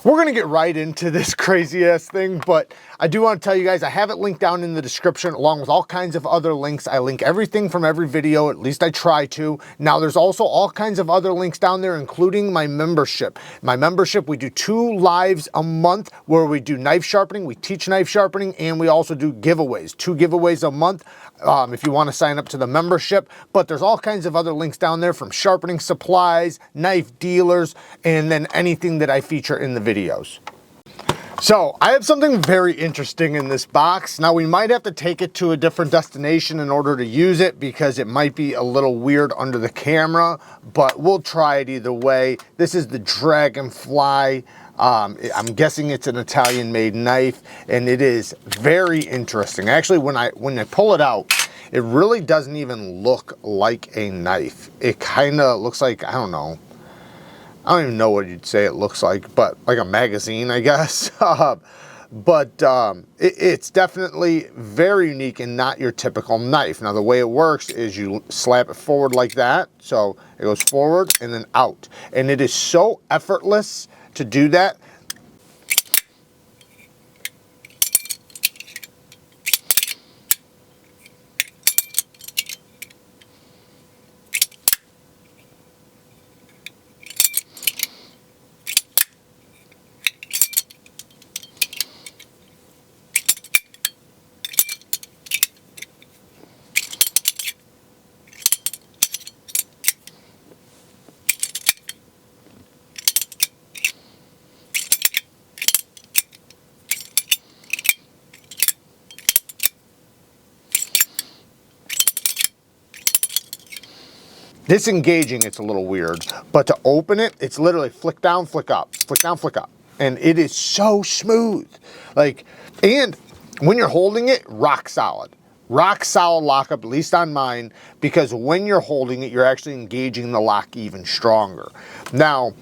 We're gonna get right into this crazy ass thing, but I do want to tell you guys, I have it linked down in the description along with all kinds of other links. I link everything from every video, at least I try to. Now there's also all kinds of other links down there, including my membership. My membership, we do 2 lives a month where we do knife sharpening, we teach knife sharpening, and we also do giveaways, 2 giveaways a month. If you want to sign up to the membership, but there's all kinds of other links down there from sharpening supplies, knife dealers, and then anything that I feature in the videos. So I have something very interesting in this box. Now we might have to take it to a different destination in order to use it because it might be a little weird under the camera, but we'll try it either way. This is the Dragonfly. I'm guessing it's an Italian made knife, and it is very interesting. Actually, when I pull it out, it really doesn't even look like a knife. It kind of looks like, I don't know. I don't even know what you'd say it looks like, but like a magazine, I guess. It's definitely very unique and not your typical knife. Now, the way it works is you slap it forward like that. So it goes forward and then out. And it is so effortless to do that. Disengaging, it's a little weird, but to open it, it's literally flick down, flick up, flick down, flick up. And it is so smooth. Like, and when you're holding it, rock solid lockup, at least on mine, because when you're holding it, you're actually engaging the lock even stronger. Now,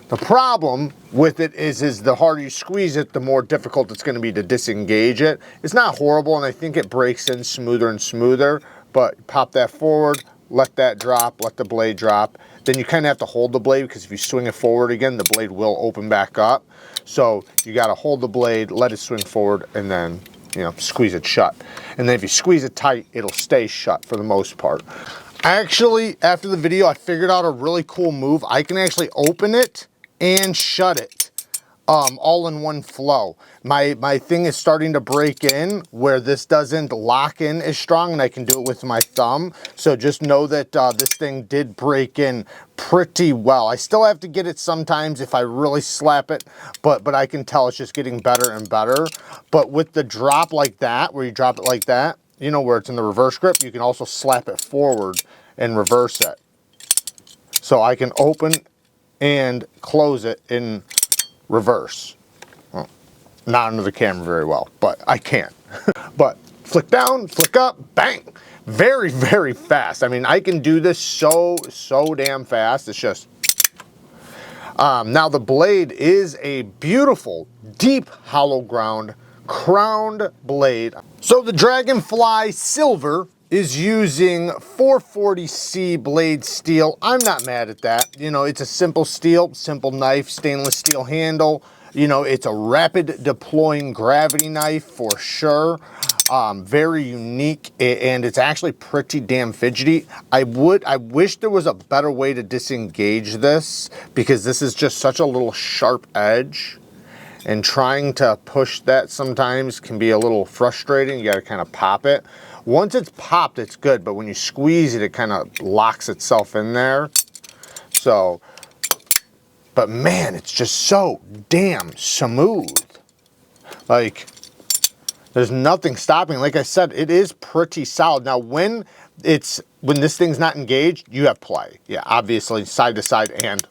the problem with it is the harder you squeeze it, the more difficult it's gonna be to disengage it. It's not horrible, and I think it breaks in smoother and smoother, but pop that forward, let that drop, let the blade drop. Then you kind of have to hold the blade because if you swing it forward again, the blade will open back up. So you got to hold the blade, let it swing forward, and then, you know, squeeze it shut. And then if you squeeze it tight, it'll stay shut for the most part. Actually, after the video, I figured out a really cool move. I can actually open it and shut it all in one flow. My thing is starting to break in where this doesn't lock in as strong, and I can do it with my thumb. So just know that this thing did break in pretty well. I still have to get it sometimes if I really slap it, but I can tell it's just getting better and better. But with the drop like that, where you drop it like that, you know, where it's in the reverse grip, you can also slap it forward and reverse it. So I can open and close it in reverse. Well, not under the camera very well, but I can. But flick down, flick up, bang. Very, very fast. I mean, I can do this so damn fast. It's just, now the blade is a beautiful, deep hollow ground, crowned blade. So the Dragonfly Silver is using 440C blade steel. I'm not mad at that. You know, it's a simple steel, simple knife, stainless steel handle. You know, it's a rapid deploying gravity knife for sure. Very unique, and it's actually pretty damn fidgety. I wish there was a better way to disengage this, because this is just such a little sharp edge, and trying to push that sometimes can be a little frustrating. You gotta kind of pop it. Once it's popped, it's good, but when you squeeze it, it kind of locks itself in there. So, but man, it's just so damn smooth. Like, there's nothing stopping. Like I said, it is pretty solid. Now, when this thing's not engaged, you have play. Yeah, obviously side to side and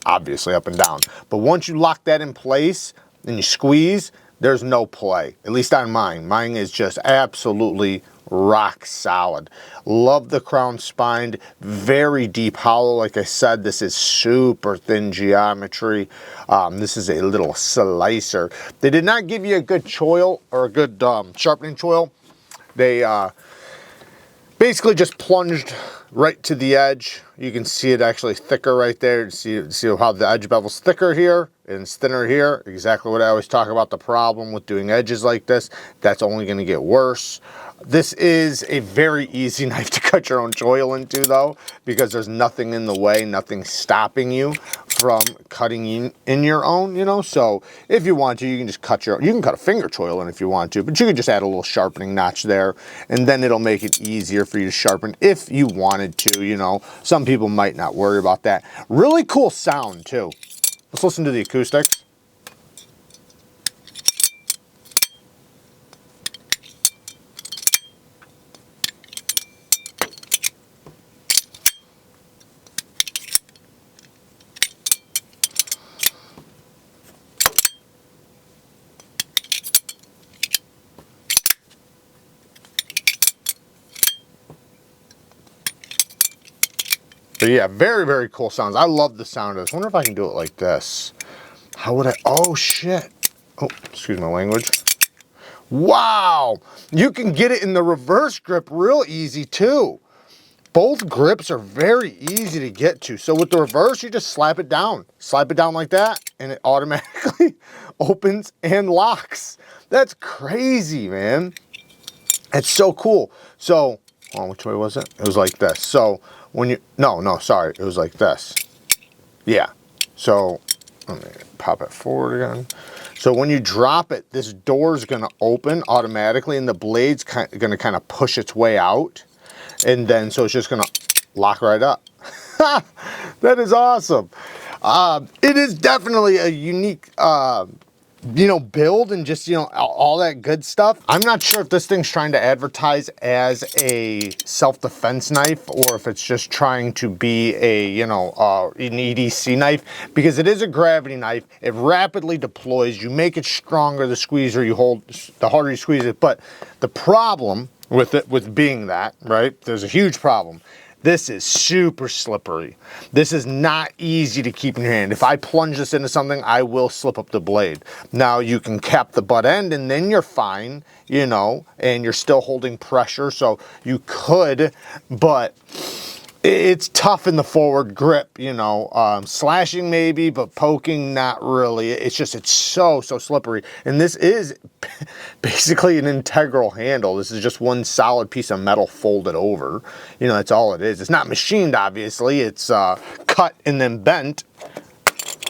obviously up and down. But once you lock that in place and you squeeze, there's no play, at least on mine. Mine is just absolutely rock solid. Love the crown spine, very deep hollow. Like I said, this is super thin geometry. This is a little slicer. They did not give you a good choil or a good sharpening choil. They basically just plunged right to the edge. You can see it actually thicker right there. See how the edge bevel's thicker here. and it's thinner here. Exactly what I always talk about, the problem with doing edges like this. That's only going to get worse. This is a very easy knife to cut your own choil into though, because there's nothing in the way, nothing stopping you from cutting in your own, you know. So if you want to, you can just cut you can cut a finger choil in if you want to, but you can just add a little sharpening notch there, and then it'll make it easier for you to sharpen if you wanted to, you know. Some people might not worry about that. Really cool sound too. Let's listen to the acoustics. But yeah, very, very cool sounds. I love the sound of this. I wonder if I can do it like this. How would I? Oh, shit. Oh, excuse my language. Wow. You can get it in the reverse grip real easy too. Both grips are very easy to get to. So with the reverse, you just slap it down. Slap it down like that, and it automatically opens and locks. That's crazy, man. It's so cool. So, oh, which way was it? It was like this. So when you, no, sorry. It was like this. Yeah. So let me pop it forward again. So when you drop it, this door is going to open automatically, and the blade's going to kind of push its way out. And then, so it's just going to lock right up. That is awesome. It is definitely a unique, you know, build and just, you know, all that good stuff. I'm not sure if this thing's trying to advertise as a self-defense knife or if it's just trying to be a, you know, an EDC knife, because it is a gravity knife. It rapidly deploys. You make it stronger, the squeezer you hold, the harder you squeeze it. But the problem with it, with being that, right, there's a huge problem. This is super slippery. This is not easy to keep in your hand. If I plunge this into something, I will slip up the blade. Now you can cap the butt end and then you're fine, you know, and you're still holding pressure. So you could, but it's tough in the forward grip, you know, slashing maybe, but poking, not really. It's just, it's so slippery. And this is basically an integral handle. This is just one solid piece of metal folded over. You know, that's all it is. It's not machined, obviously. It's cut and then bent.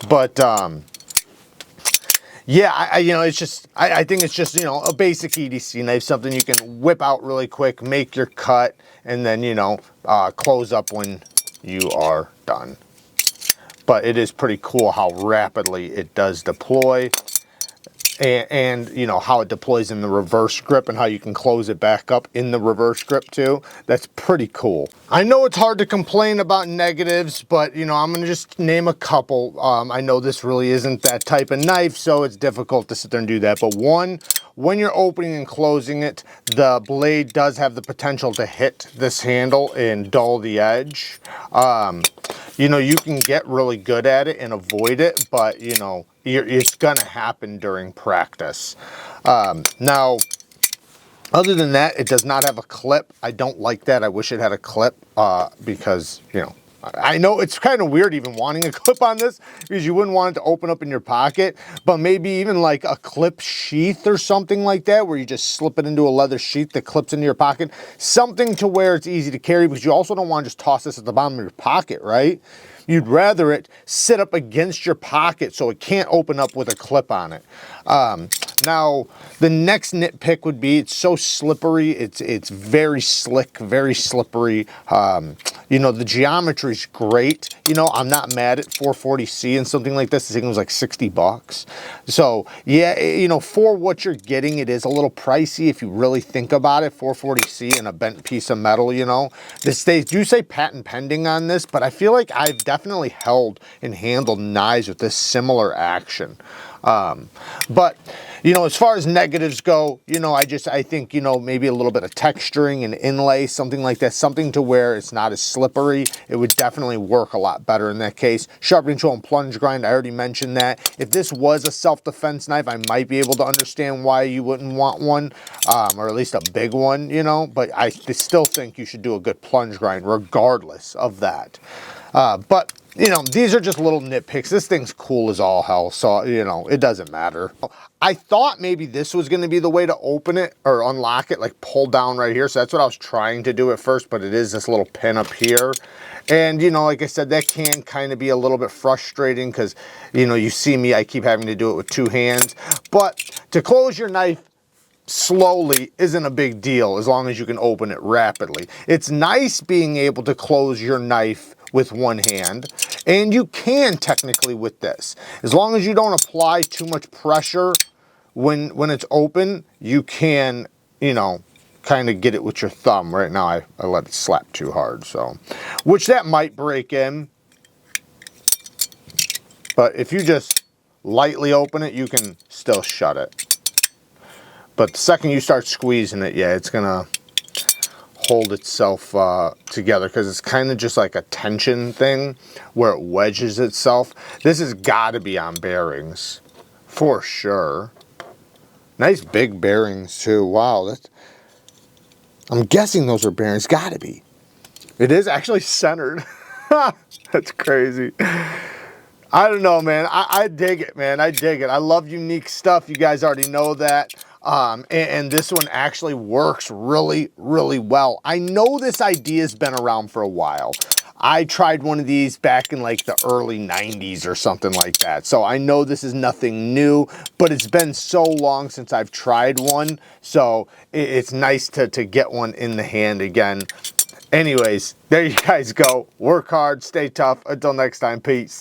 But, yeah, you know, it's just, I think it's just, you know, a basic EDC knife, something you can whip out really quick, make your cut, and then, you know, close up when you are done. But it is pretty cool how rapidly it does deploy. And you know, how it deploys in the reverse grip and how you can close it back up in the reverse grip too. That's pretty cool. I know it's hard to complain about negatives, but you know, I'm gonna just name a couple. I know this really isn't that type of knife, so it's difficult to sit there and do that. But one, when you're opening and closing it, the blade does have the potential to hit this handle and dull the edge. You know, you can get really good at it and avoid it, but you know, it's gonna happen during practice. Now, other than that, it does not have a clip. I don't like that. I wish it had a clip because, you know, I know it's kind of weird even wanting a clip on this because you wouldn't want it to open up in your pocket, but maybe even like a clip sheath or something like that where you just slip it into a leather sheath that clips into your pocket. Something to where it's easy to carry, because you also don't want to just toss this at the bottom of your pocket, right? You'd rather it sit up against your pocket so it can't open up with a clip on it. Now, the next nitpick would be it's so slippery. It's very slick, very slippery. You know, the geometry is great. You know, I'm not mad at 440C and something like this. I think it was like 60 bucks. So, yeah, you know, for what you're getting, it is a little pricey if you really think about it. 440C and a bent piece of metal, you know. They do say patent pending on this, but I feel like I've definitely held and handled knives with this similar action. But, you know, as far as negatives go, you know, I think, you know, maybe a little bit of texturing and inlay, something like that, something to where it's not as slippery. It would definitely work a lot better in that case. Sharpening tool and plunge grind, I already mentioned that. If this was a self-defense knife, I might be able to understand why you wouldn't want one, or at least a big one, you know, but I still think you should do a good plunge grind regardless of that. But, you know, these are just little nitpicks. This thing's cool as all hell, so, you know, it doesn't matter. I thought maybe this was going to be the way to open it or unlock it, like pull down right here. So that's what I was trying to do at first, but it is this little pin up here. And, you know, like I said, that can kind of be a little bit frustrating because, you know, you see me, I keep having to do it with 2 hands. But to close your knife slowly isn't a big deal as long as you can open it rapidly. It's nice being able to close your knife with 1 hand, and you can technically with this. As long as you don't apply too much pressure when it's open, you can, you know, kind of get it with your thumb. Right now I let it slap too hard, so, which that might break in. But if you just lightly open it, you can still shut it. But the second you start squeezing it, yeah, it's gonna hold itself together because it's kind of just like a tension thing where it wedges itself. This has got to be on bearings for sure. Nice big bearings too. Wow, I'm guessing those are bearings. Got to be. It is actually centered. That's crazy. I don't know, man. I dig it, man. I dig it. I love unique stuff. You guys already know that. And this one actually works really, really well. I know this idea has been around for a while. I tried one of these back in like the early 90s or something like that. So I know this is nothing new, but it's been so long since I've tried one. So it's nice to get one in the hand again. Anyways, there you guys go. Work hard, stay tough. Until next time, peace.